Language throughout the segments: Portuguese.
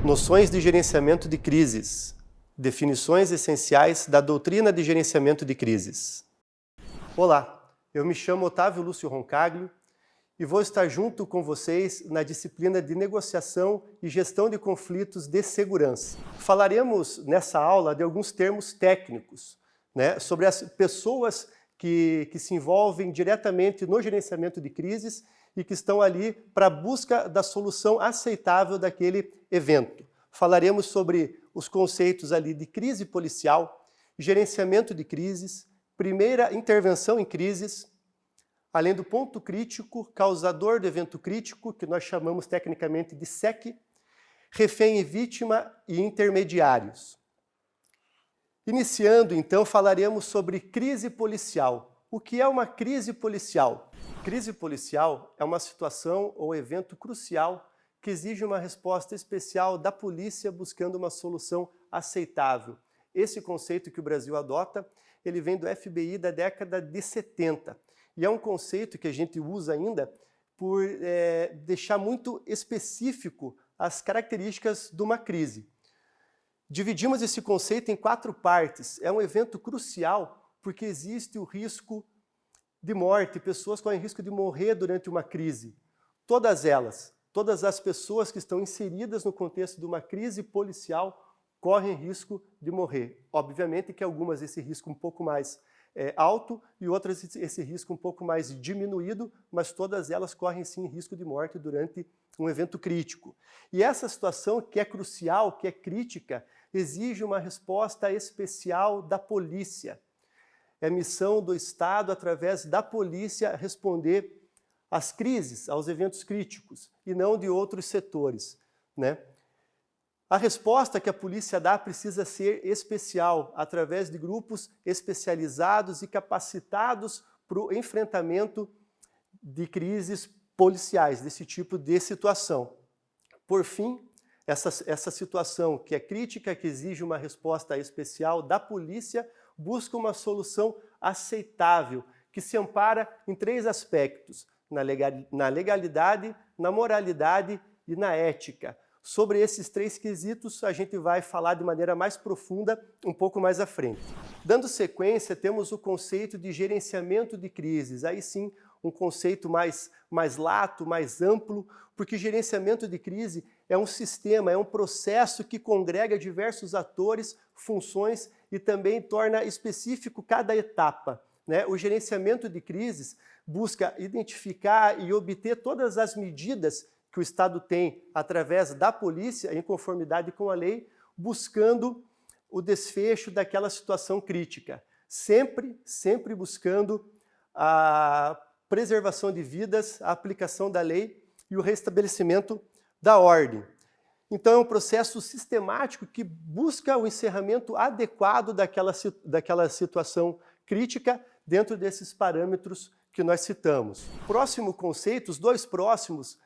Noções de gerenciamento de crises. Definições essenciais da doutrina de gerenciamento de crises. Olá, eu me chamo Otávio Lúcio Roncaglio e vou estar junto com vocês na disciplina de negociação e gestão de conflitos de segurança. Falaremos nessa aula de alguns termos técnicos, sobre as pessoas que se envolvem diretamente no gerenciamento de crises e que estão ali para a busca da solução aceitável daquele evento. Falaremos sobre os conceitos ali de crise policial, gerenciamento de crises, primeira intervenção em crises, além do ponto crítico, causador do evento crítico, que nós chamamos tecnicamente de SEC, refém e vítima e intermediários. Iniciando, então, falaremos sobre crise policial. O que é uma crise policial? Crise policial é uma situação ou evento crucial que exige uma resposta especial da polícia buscando uma solução aceitável. Esse conceito que o Brasil adota, ele vem do FBI da década de 70. E é um conceito que a gente usa ainda por deixar muito específico as características de uma crise. Dividimos esse conceito em 4 partes. É um evento crucial porque existe o risco de morte, pessoas correm risco de morrer durante uma crise. Todas elas, todas as pessoas que estão inseridas no contexto de uma crise policial correm risco de morrer. Obviamente que algumas esse risco um pouco mais alto e outras esse risco um pouco mais diminuído, mas todas elas correm sim risco de morte durante um evento crítico. E essa situação que é crucial, que é crítica, exige uma resposta especial da polícia. É missão do Estado, através da polícia, responder às crises, aos eventos críticos, e não de outros setores, A resposta que a polícia dá precisa ser especial, através de grupos especializados e capacitados para o enfrentamento de crises policiais, desse tipo de situação. Por fim, essa situação que é crítica, que exige uma resposta especial da polícia, busca uma solução aceitável, que se ampara em 3 aspectos, na legalidade, na moralidade e na ética. Sobre esses 3 quesitos, a gente vai falar de maneira mais profunda um pouco mais à frente. Dando sequência, temos o conceito de gerenciamento de crises. Aí sim, um conceito mais lato, mais amplo, porque gerenciamento de crise é um sistema, é um processo que congrega diversos atores, funções e também torna específico cada etapa. O gerenciamento de crises busca identificar e obter todas as medidas que o Estado tem através da polícia, em conformidade com a lei, buscando o desfecho daquela situação crítica. Sempre buscando a preservação de vidas, a aplicação da lei e o restabelecimento da ordem. Então é um processo sistemático que busca o encerramento adequado daquela situação crítica dentro desses parâmetros que nós citamos. Próximo conceito, os 2 próximos,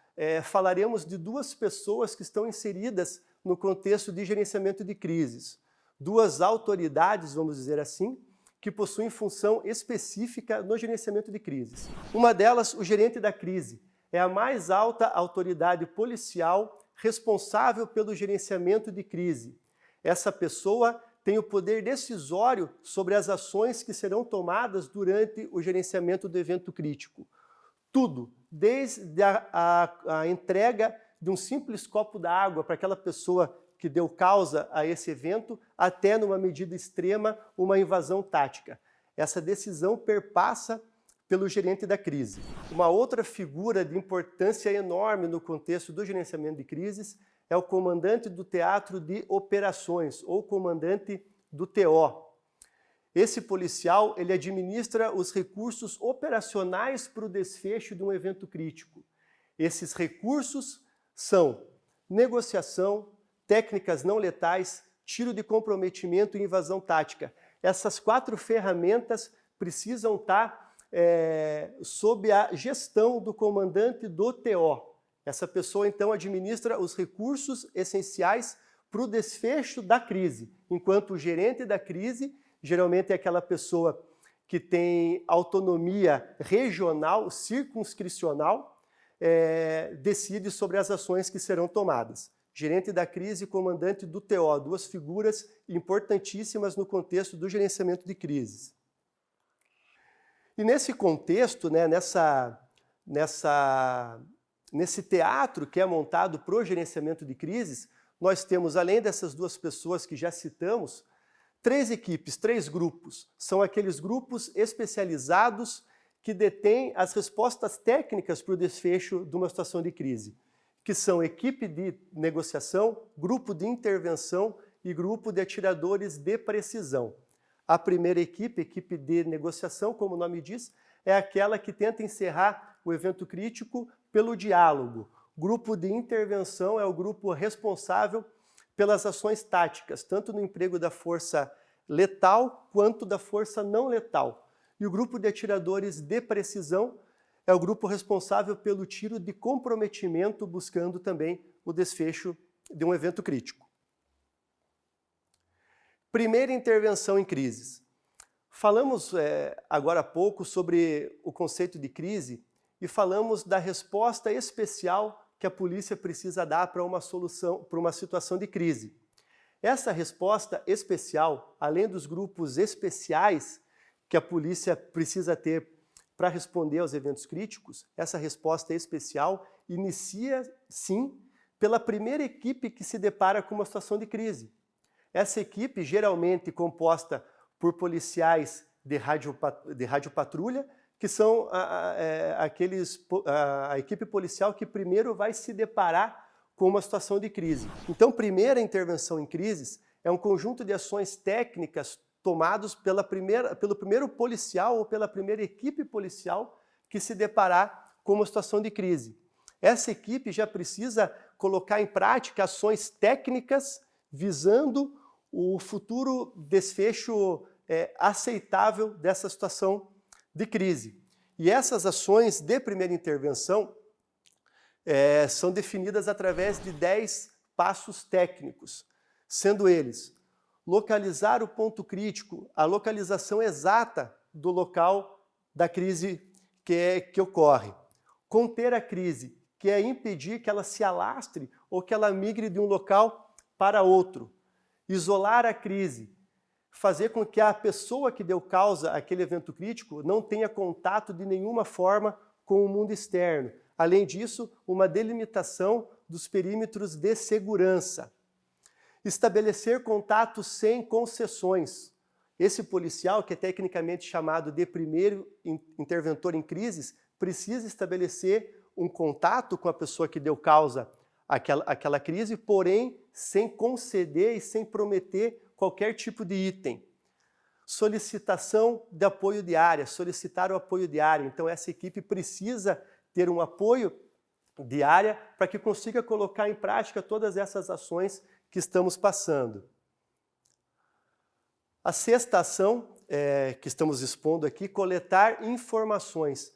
falaremos de 2 pessoas que estão inseridas no contexto de gerenciamento de crises. 2 autoridades, vamos dizer assim, que possuem função específica no gerenciamento de crises. Uma delas, o gerente da crise, é a mais alta autoridade policial responsável pelo gerenciamento de crise. Essa pessoa tem o poder decisório sobre as ações que serão tomadas durante o gerenciamento do evento crítico. Tudo, desde a entrega de um simples copo d'água para aquela pessoa que deu causa a esse evento, até, numa medida extrema, uma invasão tática. Essa decisão perpassa pelo gerente da crise. Uma outra figura de importância enorme no contexto do gerenciamento de crises é o comandante do teatro de operações, ou comandante do TO. Esse policial, ele administra os recursos operacionais para o desfecho de um evento crítico. Esses recursos são negociação, técnicas não letais, tiro de comprometimento e invasão tática. Essas 4 ferramentas precisam estar sob a gestão do comandante do TO. Essa pessoa, então, administra os recursos essenciais para o desfecho da crise, enquanto o gerente da crise geralmente é aquela pessoa que tem autonomia regional, circunscricional, decide sobre as ações que serão tomadas. gerente da crise e comandante do TO, duas figuras importantíssimas no contexto do gerenciamento de crises. E nesse contexto, né, nesse teatro que é montado para o gerenciamento de crises, nós temos, além dessas duas pessoas que já citamos, 3 equipes, 3 grupos. São aqueles grupos especializados que detêm as respostas técnicas para o desfecho de uma situação de crise, que são equipe de negociação, grupo de intervenção e grupo de atiradores de precisão. A primeira equipe, equipe de negociação, como o nome diz, é aquela que tenta encerrar o evento crítico pelo diálogo. Grupo de intervenção é o grupo responsável pelas ações táticas, tanto no emprego da força letal quanto da força não letal. E o grupo de atiradores de precisão é o grupo responsável pelo tiro de comprometimento, buscando também o desfecho de um evento crítico. Primeira intervenção em crises. Falamos agora há pouco sobre o conceito de crise e falamos da resposta especial que a polícia precisa dar para uma solução, para uma situação de crise. Essa resposta especial, além dos grupos especiais que a polícia precisa ter para responder aos eventos críticos, essa resposta especial inicia, sim, pela primeira equipe que se depara com uma situação de crise. Essa equipe, geralmente composta por policiais de radiopatrulha, que são a equipe policial que primeiro vai se deparar com uma situação de crise. Então, primeira intervenção em crises é um conjunto de ações técnicas tomados pelo primeiro policial ou pela primeira equipe policial que se deparar com uma situação de crise. Essa equipe já precisa colocar em prática ações técnicas visando o futuro desfecho aceitável dessa situação de crise. E essas ações de primeira intervenção são definidas através de 10 passos técnicos, sendo eles: localizar o ponto crítico, a localização exata do local da crise que ocorre. Conter a crise, que é impedir que ela se alastre ou que ela migre de um local para outro. Isolar a crise, fazer com que a pessoa que deu causa àquele evento crítico não tenha contato de nenhuma forma com o mundo externo. Além disso, uma delimitação dos perímetros de segurança. Estabelecer contato sem concessões. Esse policial, que é tecnicamente chamado de primeiro interventor em crises, precisa estabelecer um contato com a pessoa que deu causa àquela crise, porém sem conceder e sem prometer qualquer tipo de item. Solicitação de apoio de área, solicitar o apoio de área. Então essa equipe precisa ter um apoio de área para que consiga colocar em prática todas essas ações que estamos passando. A sexta ação que estamos expondo aqui, coletar informações.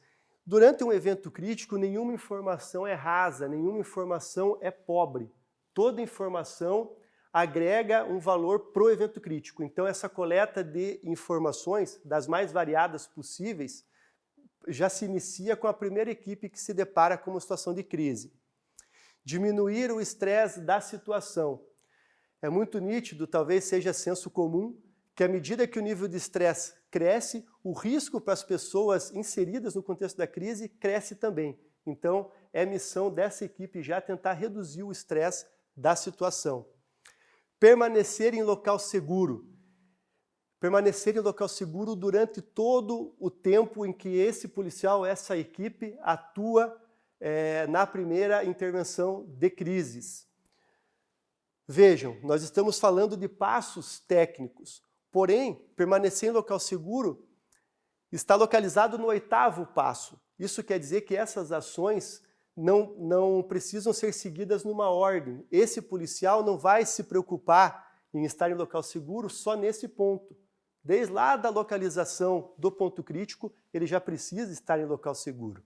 Durante um evento crítico, nenhuma informação é rasa, nenhuma informação é pobre. Toda informação agrega um valor para o evento crítico. Então, essa coleta de informações, das mais variadas possíveis, já se inicia com a primeira equipe que se depara com uma situação de crise. Diminuir o estresse da situação. É muito nítido, talvez seja senso comum, que à medida que o nível de estresse cresce, o risco para as pessoas inseridas no contexto da crise cresce também. Então, é missão dessa equipe já tentar reduzir o estresse da situação. Permanecer em local seguro. Permanecer em local seguro durante todo o tempo em que esse policial, essa equipe, atua na primeira intervenção de crises. Vejam, nós estamos falando de passos técnicos, porém, permanecer em local seguro está localizado no 8º passo. Isso quer dizer que essas ações não precisam ser seguidas numa ordem. Esse policial não vai se preocupar em estar em local seguro só nesse ponto. Desde lá da localização do ponto crítico, ele já precisa estar em local seguro.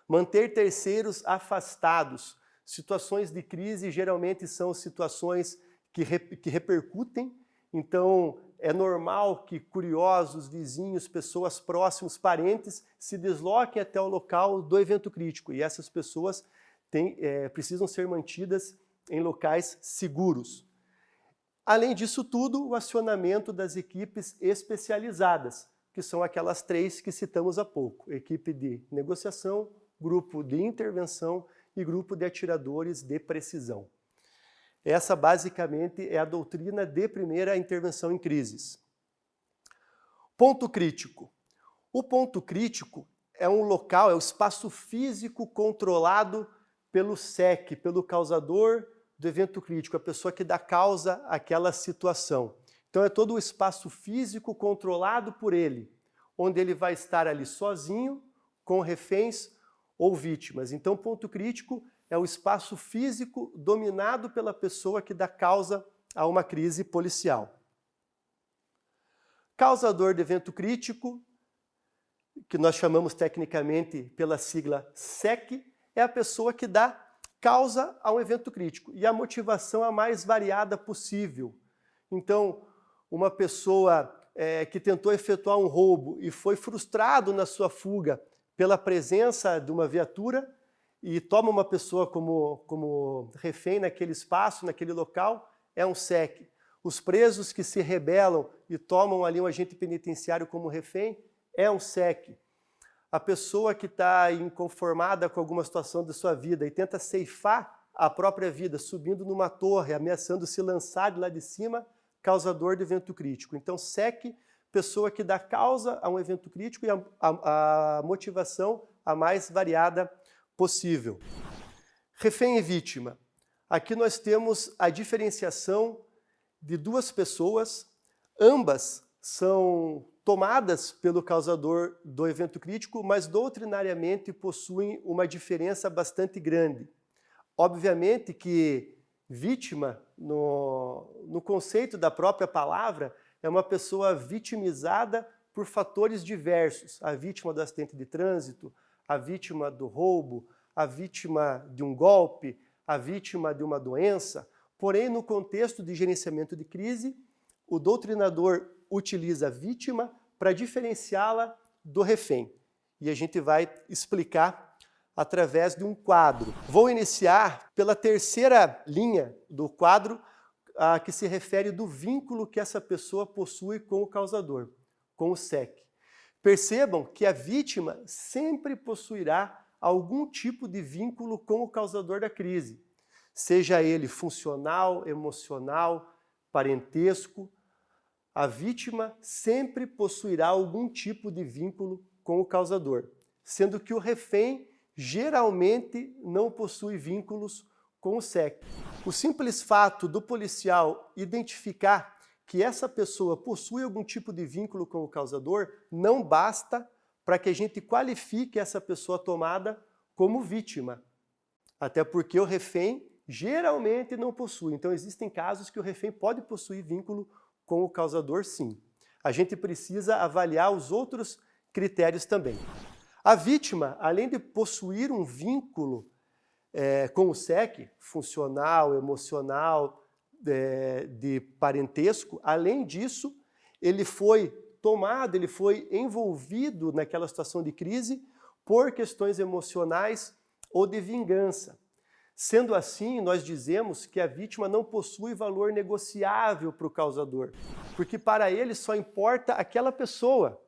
Manter terceiros afastados. Situações de crise geralmente são situações que repercutem, então é normal que curiosos, vizinhos, pessoas próximas, parentes, se desloquem até o local do evento crítico e essas pessoas precisam ser mantidas em locais seguros. Além disso tudo, o acionamento das equipes especializadas, que são aquelas 3 que citamos há pouco: equipe de negociação, grupo de intervenção e grupo de atiradores de precisão. Essa, basicamente, é a doutrina de primeira intervenção em crises. Ponto crítico. O ponto crítico é um local, é o espaço físico controlado pelo SEC, pelo causador do evento crítico, a pessoa que dá causa àquela situação. Então é todo o espaço físico controlado por ele, onde ele vai estar ali sozinho, com reféns ou vítimas. Então ponto crítico é o espaço físico dominado pela pessoa que dá causa a uma crise policial. Causador de evento crítico, que nós chamamos tecnicamente pela sigla SEC, é a pessoa que dá causa a um evento crítico. E a motivação a mais variada possível. Então, uma pessoa que tentou efetuar um roubo e foi frustrado na sua fuga pela presença de uma viatura e toma uma pessoa como refém naquele espaço, naquele local, é um SEC. Os presos que se rebelam e tomam ali um agente penitenciário como refém, é um SEC. A pessoa que está inconformada com alguma situação da sua vida e tenta ceifar a própria vida, subindo numa torre, ameaçando se lançar de lá de cima, causador de evento crítico. Então, SEC, pessoa que dá causa a um evento crítico e a motivação a mais variada possível. Refém e vítima. Aqui nós temos a diferenciação de 2 pessoas, ambas são tomadas pelo causador do evento crítico, mas doutrinariamente possuem uma diferença bastante grande. Obviamente que vítima, no conceito da própria palavra, é uma pessoa vitimizada por fatores diversos. A vítima do acidente de trânsito, a vítima do roubo, a vítima de um golpe, a vítima de uma doença. Porém, no contexto de gerenciamento de crise, o doutrinador utiliza a vítima para diferenciá-la do refém. E a gente vai explicar através de um quadro. Vou iniciar pela terceira linha do quadro, que se refere do vínculo que essa pessoa possui com o causador, com o SEC. Percebam que a vítima sempre possuirá algum tipo de vínculo com o causador da crise, seja ele funcional, emocional, parentesco. A vítima sempre possuirá algum tipo de vínculo com o causador, sendo que o refém geralmente não possui vínculos com o SEC. O simples fato do policial identificar que essa pessoa possui algum tipo de vínculo com o causador não basta para que a gente qualifique essa pessoa tomada como vítima. Até porque o refém geralmente não possui. Então existem casos que o refém pode possuir vínculo com o causador, sim. A gente precisa avaliar os outros critérios também. A vítima, além de possuir um vínculo com o SEC, funcional, emocional, de parentesco, além disso, ele foi tomado, ele foi envolvido naquela situação de crise por questões emocionais ou de vingança. Sendo assim, nós dizemos que a vítima não possui valor negociável para o causador, porque para ele só importa aquela pessoa.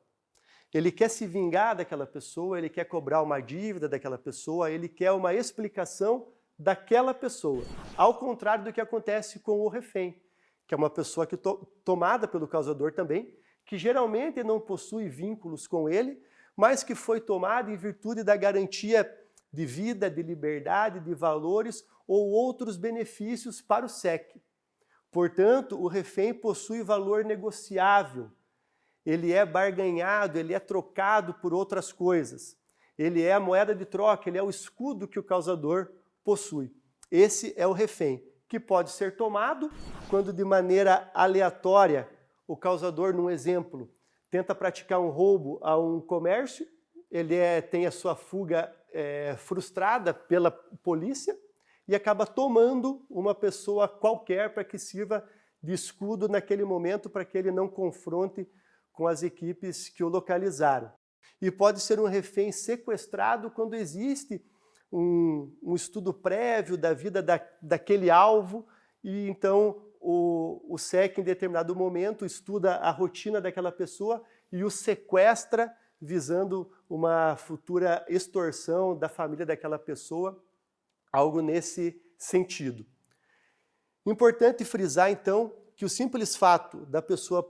Ele quer se vingar daquela pessoa, ele quer cobrar uma dívida daquela pessoa, ele quer uma explicação daquela pessoa. Ao contrário do que acontece com o refém, que é uma pessoa que tomada pelo causador também, que geralmente não possui vínculos com ele, mas que foi tomada em virtude da garantia de vida, de liberdade, de valores ou outros benefícios para o SEC. Portanto, o refém possui valor negociável. Ele é barganhado, ele é trocado por outras coisas. Ele é a moeda de troca, ele é o escudo que o causador possui. Esse é o refém, que pode ser tomado quando de maneira aleatória o causador, num exemplo, tenta praticar um roubo a um comércio, ele tem a sua fuga frustrada pela polícia e acaba tomando uma pessoa qualquer para que sirva de escudo naquele momento para que ele não confronte com as equipes que o localizaram. E pode ser um refém sequestrado quando existe um estudo prévio da vida daquele alvo e então o SEC, em determinado momento, estuda a rotina daquela pessoa e o sequestra, visando uma futura extorsão da família daquela pessoa, algo nesse sentido. Importante frisar, então, que o simples fato da pessoa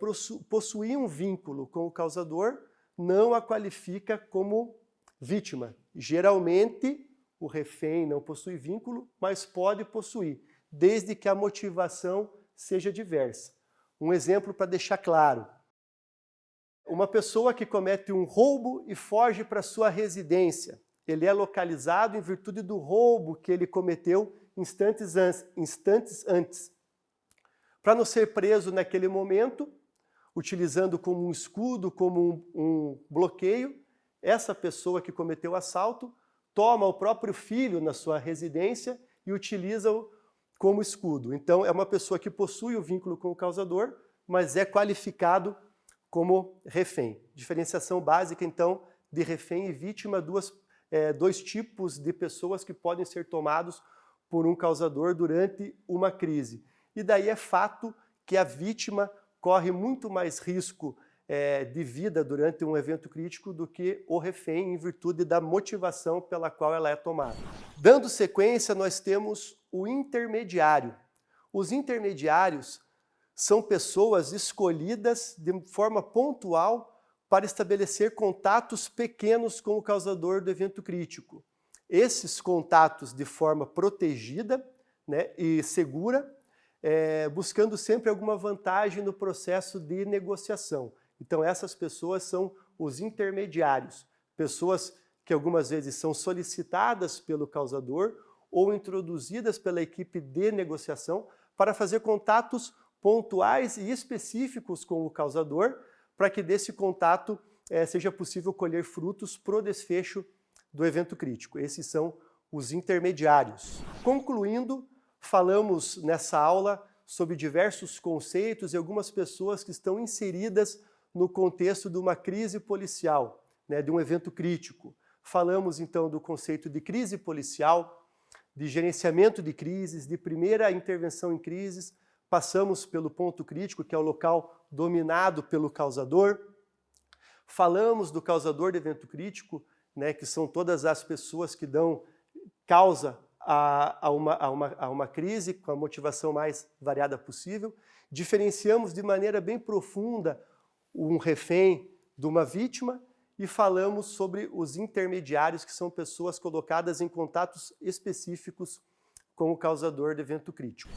possuir um vínculo com o causador não a qualifica como vítima. Geralmente, o refém não possui vínculo, mas pode possuir, desde que a motivação seja diversa. Um exemplo para deixar claro. Uma pessoa que comete um roubo e foge para sua residência. Ele é localizado em virtude do roubo que ele cometeu instantes antes. Para não ser preso naquele momento, utilizando como um escudo, como um bloqueio, essa pessoa que cometeu o assalto toma o próprio filho na sua residência e utiliza-o como escudo. Então, é uma pessoa que possui o vínculo com o causador, mas é qualificado como refém. Diferenciação básica, então, de refém e vítima, dois tipos de pessoas que podem ser tomados por um causador durante uma crise. E daí é fato que a vítima corre muito mais risco de vida durante um evento crítico do que o refém, em virtude da motivação pela qual ela é tomada. Dando sequência, nós temos o intermediário. Os intermediários são pessoas escolhidas de forma pontual para estabelecer contatos pequenos com o causador do evento crítico. Esses contatos de forma protegida, né, e segura, buscando sempre alguma vantagem no processo de negociação. Então essas pessoas são os intermediários, pessoas que algumas vezes são solicitadas pelo causador ou introduzidas pela equipe de negociação para fazer contatos pontuais e específicos com o causador, para que desse contato seja possível colher frutos para o desfecho do evento crítico. Esses são os intermediários. Concluindo, falamos nessa aula sobre diversos conceitos e algumas pessoas que estão inseridas no contexto de uma crise policial, né, de um evento crítico. Falamos então do conceito de crise policial, de gerenciamento de crises, de primeira intervenção em crises, passamos pelo ponto crítico, que é o local dominado pelo causador. Falamos do causador de evento crítico, né, que são todas as pessoas que dão causa a uma crise com a motivação mais variada possível. Diferenciamos de maneira bem profunda um refém de uma vítima e falamos sobre os intermediários, que são pessoas colocadas em contatos específicos com o causador de evento crítico.